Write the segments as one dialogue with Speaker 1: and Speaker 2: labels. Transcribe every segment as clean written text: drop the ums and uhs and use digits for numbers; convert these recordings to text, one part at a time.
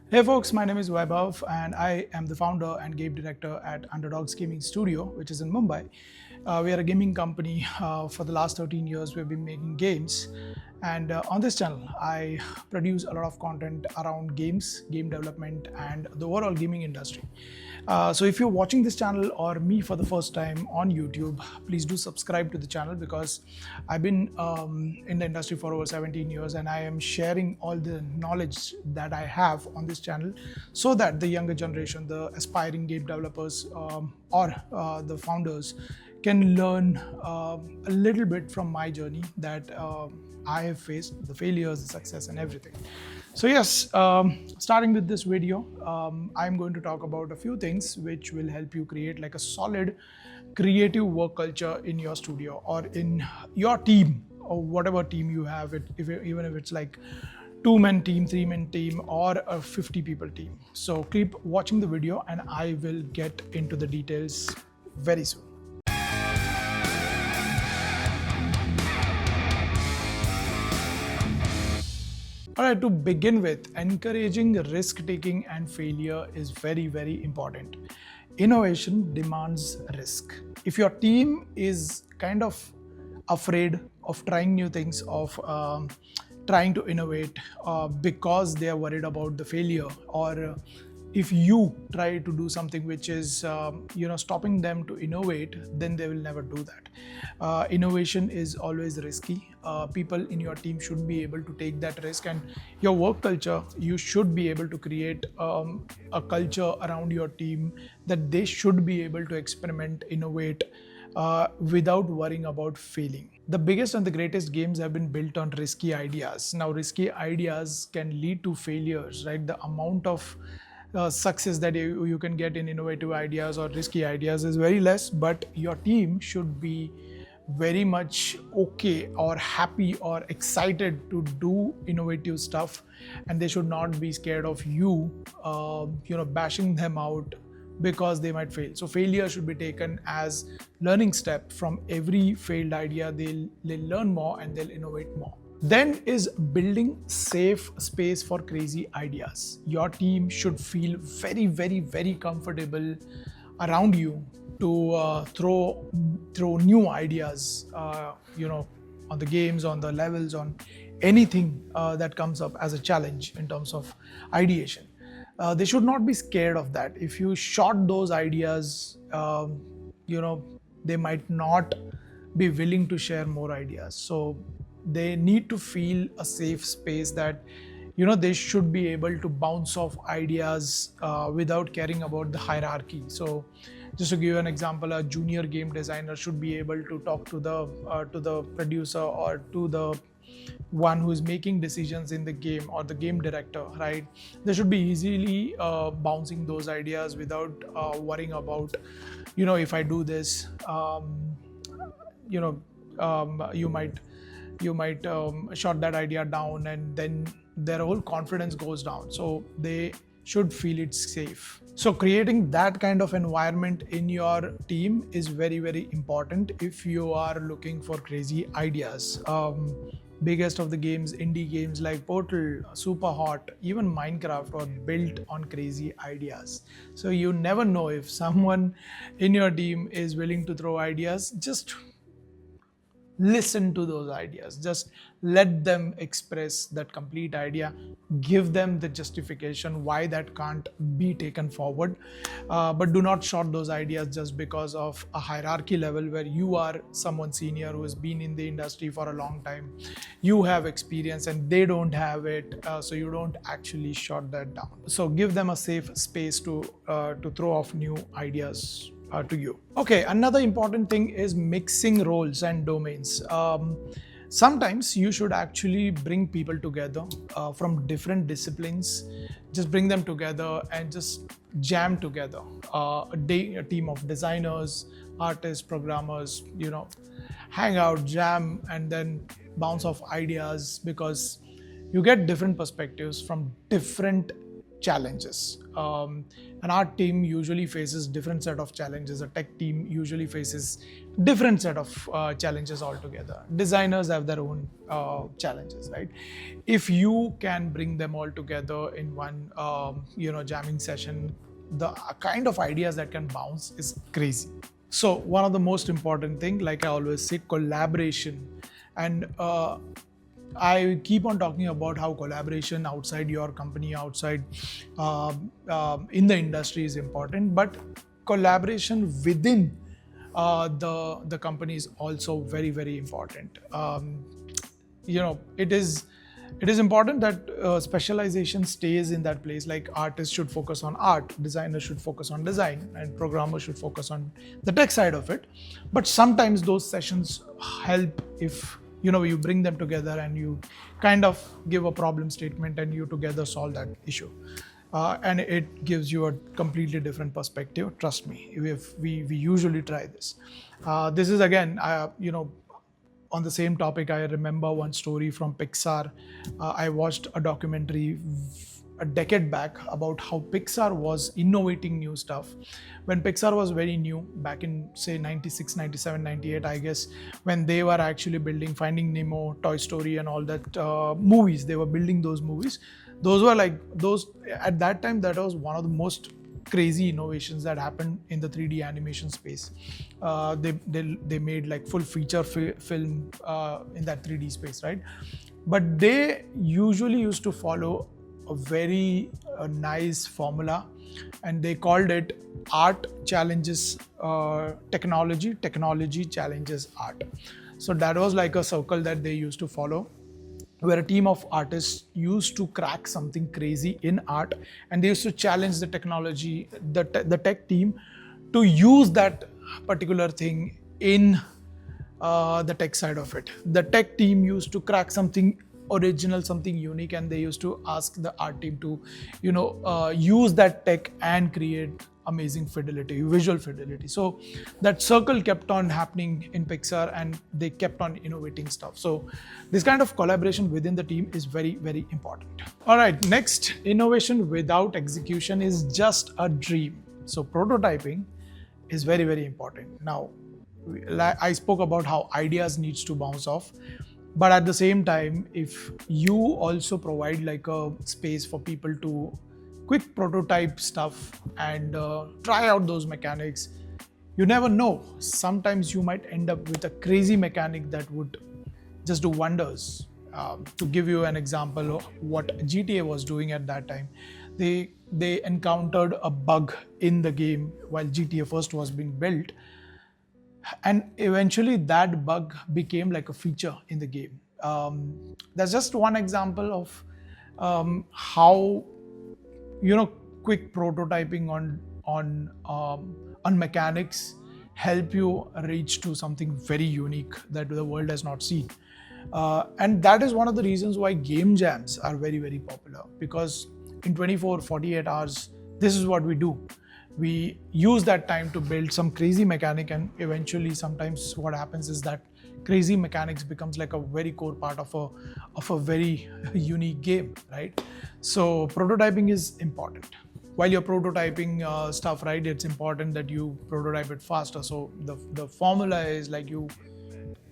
Speaker 1: Hey folks, my name is VAIBHAV and I am the founder and game director at Underdogs Gaming Studio, which is in Mumbai. We are a gaming company. For the last 13 years, we've been making games. And on this channel, I produce a lot of content around games, game development, and the overall gaming industry. So if you're watching this channel or me for the first time on YouTube, please do subscribe to the channel because I've been in the industry for over 17 years and I am sharing all the knowledge that I have on this channel so that the younger generation, the aspiring game developers or the founders can learn a little bit from my journey that I have faced, the failures, the success, and everything. So yes, starting with this video, I'm going to talk about a few things which will help you create like a solid creative work culture in your studio or in your team or whatever team you have, even if it's like 2-man team, 3-man team, or a 50 people team. So keep watching the video and I will get into the details very soon. All right, to begin with, encouraging risk-taking and failure is very, very important. Innovation demands risk. If your team is kind of afraid of trying new things, of trying to innovate because they are worried about the failure, or if you try to do something which is stopping them to innovate, then they will never do that. Innovation is always risky. People in your team should be able to take that risk, and your work culture, you should be able to create a culture around your team that they should be able to experiment, innovate, without worrying about failing. The biggest and the greatest games have been built on risky ideas. Now, risky ideas can lead to failures, right? The amount of success that you can get in innovative ideas or risky ideas is very less, but your team should be very much okay or happy or excited to do innovative stuff, and they should not be scared of you bashing them out because they might fail. So failure should be taken as learning step. From every failed idea, they'll learn more and they'll innovate more. Then is building safe space for crazy ideas. Your team should feel very, very, very comfortable around you to throw new ideas, on the games, on the levels, on anything that comes up as a challenge in terms of ideation. They should not be scared of that. If you short those ideas, they might not be willing to share more ideas. So they need to feel a safe space that they should be able to bounce off ideas without caring about the hierarchy. So just to give you an example, a junior game designer should be able to talk to the producer or to the one who is making decisions in the game, or the game director, right? They should be easily bouncing those ideas without worrying about, if I do this, you might shut that idea down, and then their whole confidence goes down. So they should feel it's safe. So creating that kind of environment in your team is very, very important if you are looking for crazy ideas. Biggest of the games, indie games like Portal, Super Hot, even Minecraft are built on crazy ideas. So you never know if someone in your team is willing to throw ideas. Just listen to those ideas, just let them express that complete idea, give them the justification why that can't be taken forward, but do not short those ideas just because of a hierarchy level where you are someone senior who has been in the industry for a long time, you have experience and they don't have it, so you don't actually shut that down. So give them a safe space to throw off new ideas to you. Okay, another important thing is mixing roles and domains. Sometimes you should actually bring people together from different disciplines, just bring them together and just jam together. A team of designers, artists, programmers, hang out, jam, and then bounce off ideas, because you get different perspectives from different challenges. An art team usually faces different set of challenges. A tech team usually faces different set of challenges altogether. Designers have their own challenges, right? If you can bring them all together in one, jamming session, the kind of ideas that can bounce is crazy. So one of the most important thing, like I always say, collaboration. And I keep on talking about how collaboration outside your company, outside in the industry is important, but collaboration within the company is also very, very important. It is important that specialization stays in that place. Like artists should focus on art, designers should focus on design, and programmers should focus on the tech side of it. But sometimes those sessions help if you bring them together and you kind of give a problem statement and you together solve that issue. And it gives you a completely different perspective. Trust me, if we usually try this. This is again, on the same topic, I remember one story from Pixar. I watched a documentary a decade back about how Pixar was innovating new stuff. When Pixar was very new, back in say 96, 97, 98, I guess, when they were actually building Finding Nemo, Toy Story and all that movies, they were building those movies. Those were at that time, that was one of the most crazy innovations that happened in the 3D animation space. They made like full feature film in that 3D space, right? But they usually used to follow a very nice formula, and they called it art challenges technology, technology challenges art. So that was like a circle that they used to follow, where a team of artists used to crack something crazy in art, and they used to challenge the technology, the tech team, to use that particular thing in the tech side of it. The tech team used to crack something original, something unique, and they used to ask the art team to use that tech and create amazing fidelity, visual fidelity. So that circle kept on happening in Pixar, and they kept on innovating stuff. So this kind of collaboration within the team is very, very important. All right, next, innovation without execution is just a dream. So prototyping is very, very important. Now, I spoke about how ideas needs to bounce off, but at the same time, if you also provide like a space for people to quick prototype stuff and try out those mechanics, you never know. Sometimes you might end up with a crazy mechanic that would just do wonders. To give you an example of what GTA was doing at that time, they encountered a bug in the game while GTA first was being built, and eventually that bug became like a feature in the game. That's just one example of how quick prototyping on mechanics help you reach to something very unique that the world has not seen. And that is one of the reasons why game jams are very, very popular, because in 24, 48 hours, this is what we do. We use that time to build some crazy mechanic, and eventually sometimes what happens is that crazy mechanics becomes like a very core part of a very unique game, right? So prototyping is important. While you're prototyping stuff, right, it's important that you prototype it faster. So the formula is like you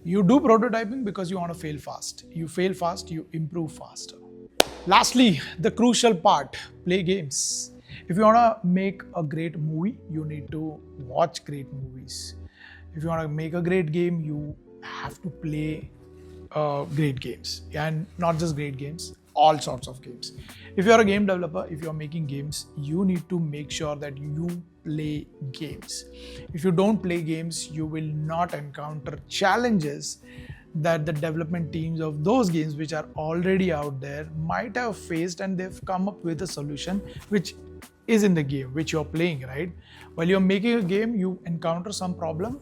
Speaker 1: do prototyping because you want to fail fast. You fail fast, you improve faster. Lastly, the crucial part, play games. If you want to make a great movie, you need to watch great movies. If you want to make a great game, you have to play great games, and not just great games, all sorts of games. If you're a game developer, if you're making games, you need to make sure that you play games. If you don't play games, you will not encounter challenges that the development teams of those games which are already out there might have faced, and they've come up with a solution which is in the game which you're playing, right? While you're making a game, you encounter some problem,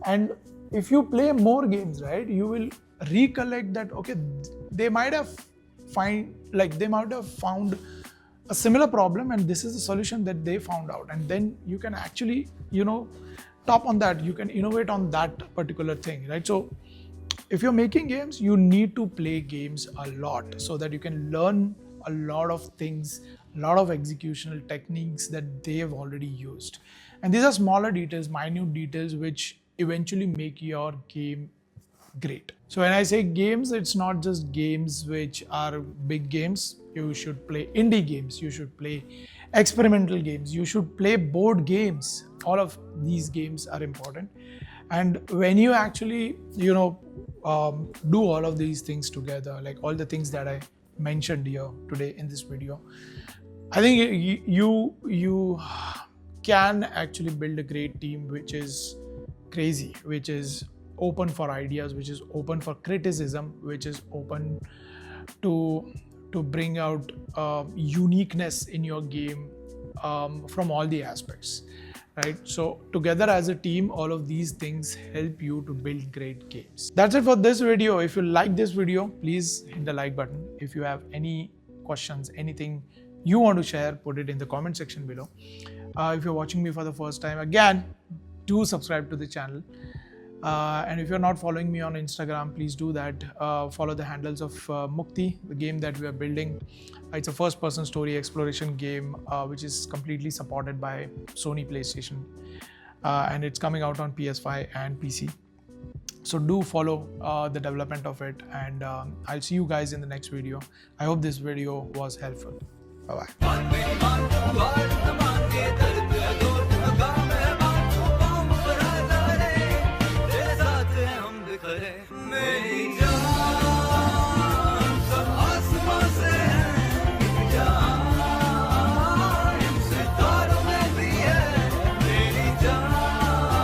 Speaker 1: and if you play more games, right, you will recollect that, okay, they might have found a similar problem, and this is the solution that they found out. And then you can actually, top on that, you can innovate on that particular thing, right? So if you're making games, you need to play games a lot so that you can learn a lot of things a lot of executional techniques that they have already used. And these are smaller details, minute details, which eventually make your game great. So when I say games, it's not just games which are big games. You should play indie games, you should play experimental games, you should play board games. All of these games are important. And when you actually, do all of these things together, like all the things that I mentioned here today in this video, I think you can actually build a great team which is crazy, which is open for ideas, which is open for criticism, which is open to bring out uniqueness in your game from all the aspects, right? So together as a team, all of these things help you to build great games. That's it for this video. If you like this video, please hit the like button. If you have any questions, anything you want to share, put it in the comment section below. If you're watching me for the first time, again, do subscribe to the channel. And if you're not following me on Instagram, please do that. Follow the handles of Mukti, the game that we are building. It's a first-person story exploration game which is completely supported by Sony PlayStation, and it's coming out on PS5 and PC. So do follow the development of it, and I'll see you guys in the next video. I hope this video was helpful. Bye-bye.